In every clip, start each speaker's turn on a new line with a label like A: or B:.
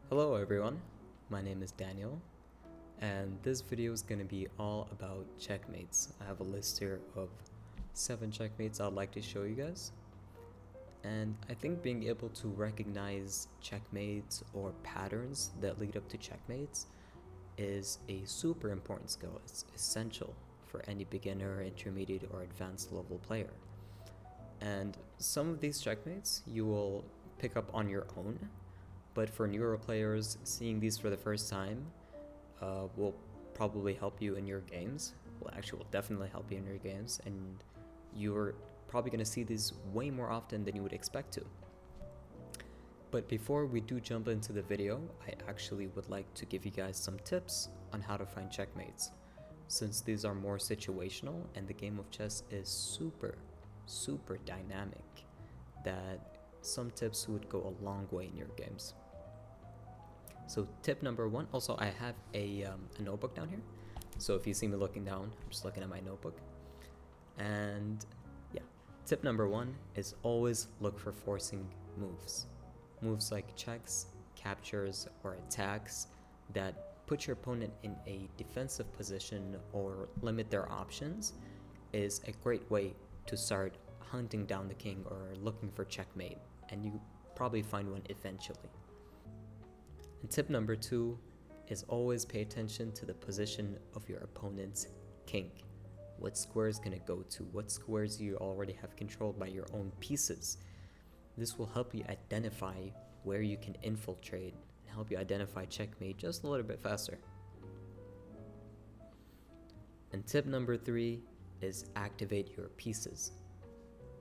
A: Hello everyone, my name is Daniel, and this video is going to be all about checkmates. I have a list here of 7 checkmates I'd like to show you guys, and I think being able to recognize checkmates or patterns that lead up to checkmates is a super important skill. It's essential for any beginner, intermediate, or advanced level player. And some of these checkmates you will pick up on your own, but for newer players, seeing these for the first time will probably help you in your games. Will definitely help you in your games, and you're probably going to see these way more often than you would expect to. But before we do jump into the video, I actually would like to give you guys some tips on how to find checkmates, since these are more situational and the game of chess is super dynamic, that some tips would go a long way in your games. So tip number 1, also I have a notebook down here, so if you see me looking down, I'm just looking at my notebook. And yeah, tip number 1 is always look for forcing moves. Moves like checks, captures, or attacks that put your opponent in a defensive position or limit their options is a great way to start hunting down the king or looking for checkmate, and you probably find one eventually. And tip number 2 is always pay attention to the position of your opponent's king. What square is going to go to, what squares you already have controlled by your own pieces. This will help you identify where you can infiltrate and help you identify checkmate just a little bit faster. And tip number 3 is activate your pieces.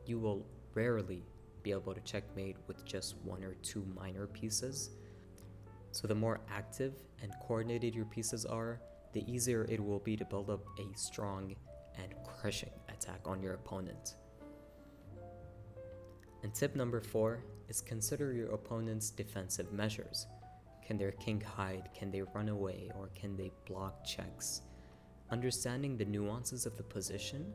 A: You will rarely be able to checkmate with just 1 or 2 minor pieces. So the more active and coordinated your pieces are, the easier it will be to build up a strong and crushing attack on your opponent. And tip number 4 is consider your opponent's defensive measures. Can their king hide? Can they run away? Or can they block checks? Understanding the nuances of the position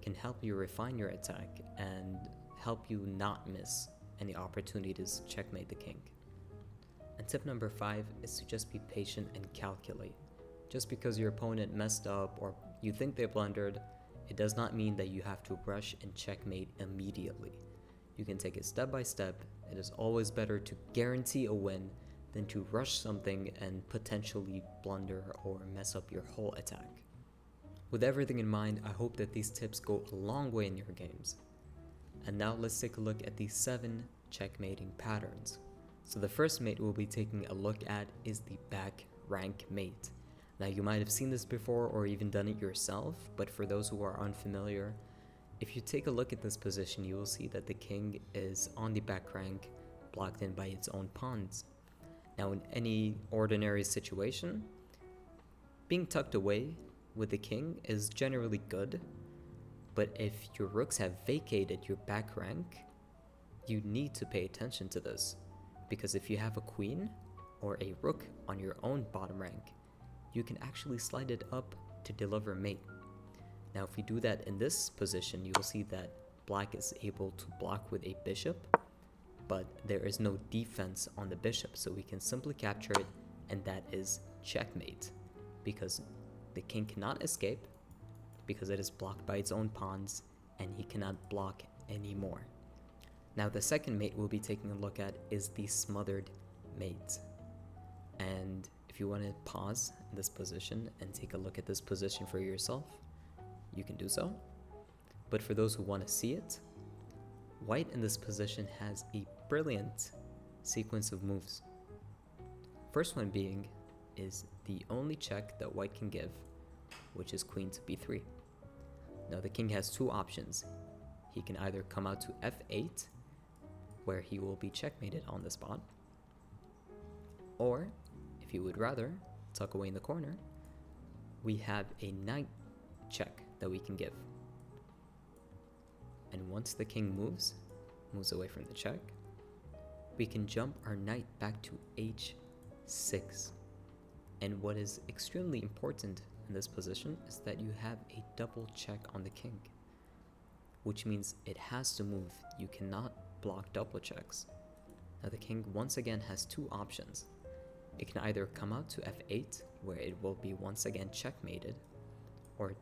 A: can help you refine your attack and help you not miss any opportunities to checkmate the king. And tip number 5 is to just be patient and calculate. Just because your opponent messed up or you think they blundered, it does not mean that you have to rush and checkmate immediately. You can take it step by step. It is always better to guarantee a win than to rush something and potentially blunder or mess up your whole attack. With everything in mind, I hope that these tips go a long way in your games. And now let's take a look at these 7 checkmating patterns. So the first mate we'll be taking a look at is the Backrank Mate. Now you might have seen this before or even done it yourself, but for those who are unfamiliar, if you take a look at this position, you will see that the king is on the back rank, blocked in by its own pawns. Now in any ordinary situation, being tucked away with the king is generally good, but if your rooks have vacated your back rank, you need to pay attention to this. Because if you have a queen or a rook on your own bottom rank, you can actually slide it up to deliver mate. Now if we do that in this position, you will see that black is able to block with a bishop, but there is no defense on the bishop, so we can simply capture it, and that is checkmate, because the king cannot escape because it is blocked by its own pawns and he cannot block anymore. Now the second mate we'll be taking a look at is the Smothered Mate. And if you want to pause in this position and take a look at this position for yourself, you can do so. But for those who want to see it, white in this position has a brilliant sequence of moves. First one being is the only check that white can give, which is queen to b3. Now the king has 2 options. He can either come out to f8, where he will be checkmated on the spot, or if you would rather tuck away in the corner, we have a knight check that we can give. And once the king moves away from the check, we can jump our knight back to h6. And what is extremely important in this position is that you have a double check on the king, which means it has to move. You cannot block double checks. Now the king once again has 2 options. it can either come out to f8, where it will be once again checkmated, or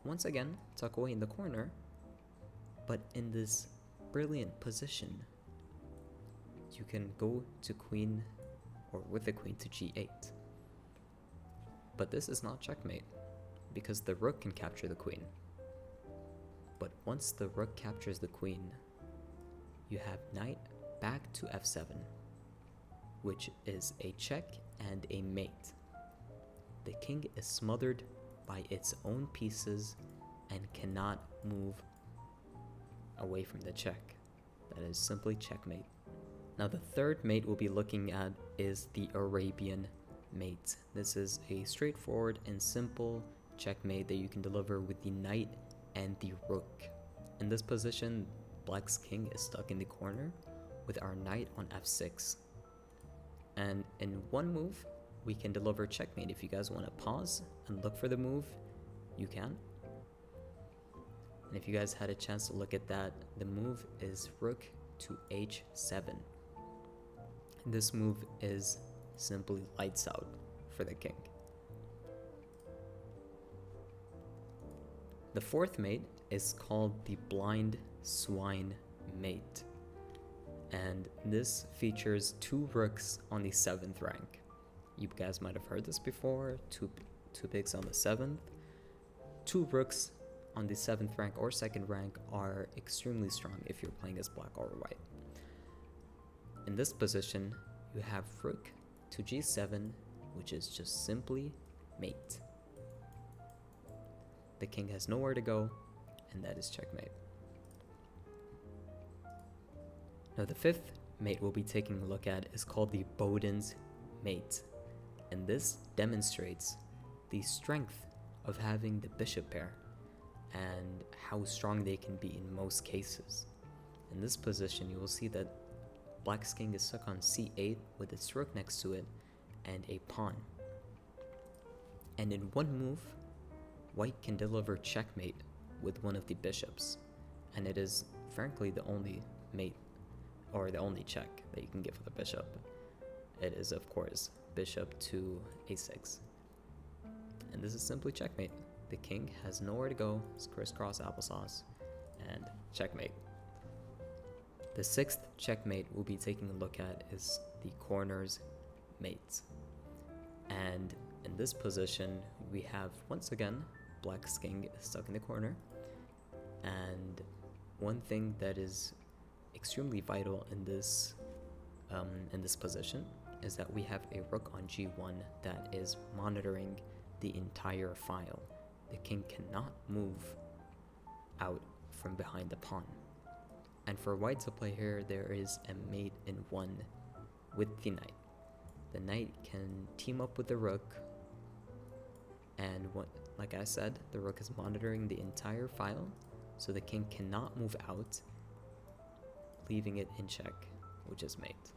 A: once again tuck away in the corner, but in this brilliant position, you can go to queen, or with the queen to g8. But this is not checkmate, because the rook can capture the queen. But once the rook captures the queen, you have knight back to f7, which is a check and a mate. The king is smothered by its own pieces and cannot move away from the check. That is simply checkmate. Now the third mate we'll be looking at is the Arabian Mate. This is a straightforward and simple checkmate that you can deliver with the knight and the rook. In this position, black's king is stuck in the corner with our knight on f6. And in one move, we can deliver checkmate. If you guys want to pause and look for the move, you can. And if you guys had a chance to look at that, the move is rook to h7. This move is simply lights out for the king. The fourth mate is called the Blind-Swine Mate, and this features two rooks on the 7th rank. You guys might have heard this before. Two pigs on the 7th. Two rooks on the 7th rank or 2nd rank are extremely strong if you're playing as black or white. In this position, you have rook to g7, which is just simply mate. The king has nowhere to go, and that is checkmate. Now the fifth mate we'll be taking a look at is called the Boden's Mate, and this demonstrates the strength of having the bishop pair and how strong they can be in most cases. In this position, you will see that black's king is stuck on c8 with its rook next to it and a pawn. And in one move, white can deliver checkmate with one of the bishops, and it is frankly the only mate or the only check that you can give with a bishop. It is, of course, bishop to a6. And this is simply checkmate. The king has nowhere to go, it's crisscross applesauce, and checkmate. The sixth checkmate we'll be taking a look at is the corners mate. And in this position, we have, once again, black's king stuck in the corner. And one thing that is extremely vital in this position is that we have a rook on g1 that is monitoring the entire file. The king cannot move out from behind the pawn. And for white to play here, there is a mate in one with the knight. The knight can team up with the rook, and like I said, the rook is monitoring the entire file, so the king cannot move out, leaving it in check, which is mate.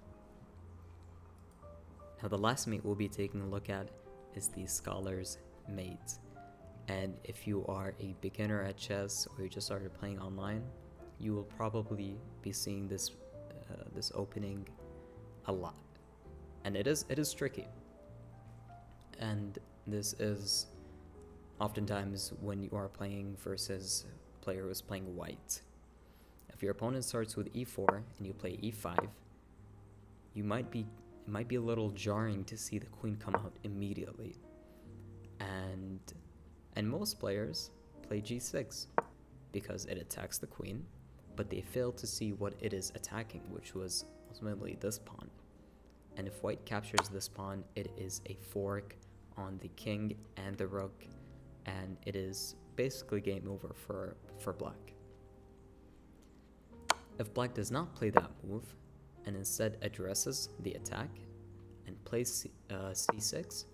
A: Now the last mate we'll be taking a look at is the Scholar's Mate. And if you are a beginner at chess or you just started playing online, you will probably be seeing this opening a lot. And it is tricky. And this is oftentimes when you are playing versus a player who is playing white. If your opponent starts with e4 and you play e5, it might be a little jarring to see the queen come out immediately. And most players play g6 because it attacks the queen, but they fail to see what it is attacking, which was ultimately this pawn. And if white captures this pawn, it is a fork on the king and the rook, and it is basically game over for black. If black does not play that move and instead addresses the attack and plays c6,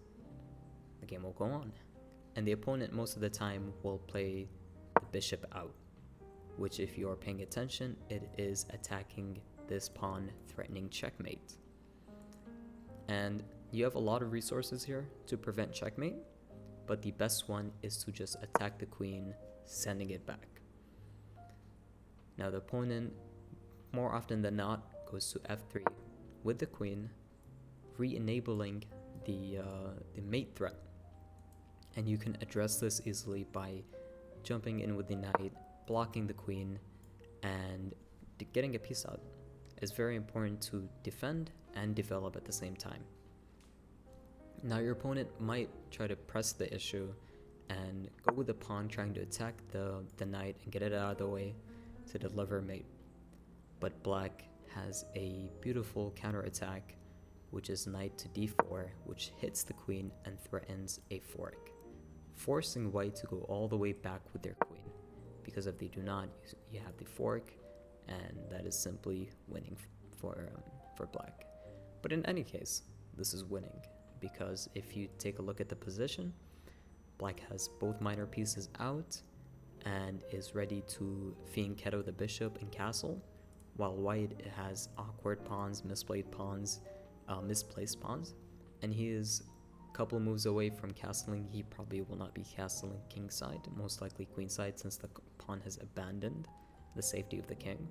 A: the game will go on. And the opponent most of the time will play the bishop out, which, if you are paying attention, it is attacking this pawn, threatening checkmate. And you have a lot of resources here to prevent checkmate, but the best one is to just attack the queen, sending it back. Now the opponent, more often than not, goes to f3 with the queen, re-enabling the mate threat. And you can address this easily by jumping in with the knight, blocking the queen, and getting a piece out. It's very important to defend and develop at the same time. Now your opponent might try to press the issue and go with the pawn trying to attack the knight and get it out of the way to deliver mate. But black has a beautiful counterattack, which is knight to d4, which hits the queen and threatens a fork, forcing white to go all the way back with their queen. Because if they do not, you have the fork, and that is simply winning for black. But in any case, this is winning, because if you take a look at the position, black has both minor pieces out and is ready to fianchetto the bishop and castle, while white has awkward pawns, misplaced pawns, and he is a couple moves away from castling. He probably will not be castling kingside, most likely queenside, since the pawn has abandoned the safety of the king.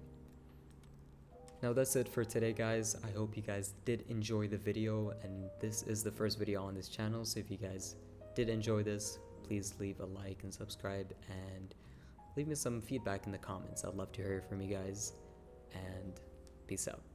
A: Now that's it for today, guys. I hope you guys did enjoy the video, and this is the first video on this channel, so if you guys did enjoy this, please leave a like and subscribe, and leave me some feedback in the comments. I'd love to hear from you guys, and peace out.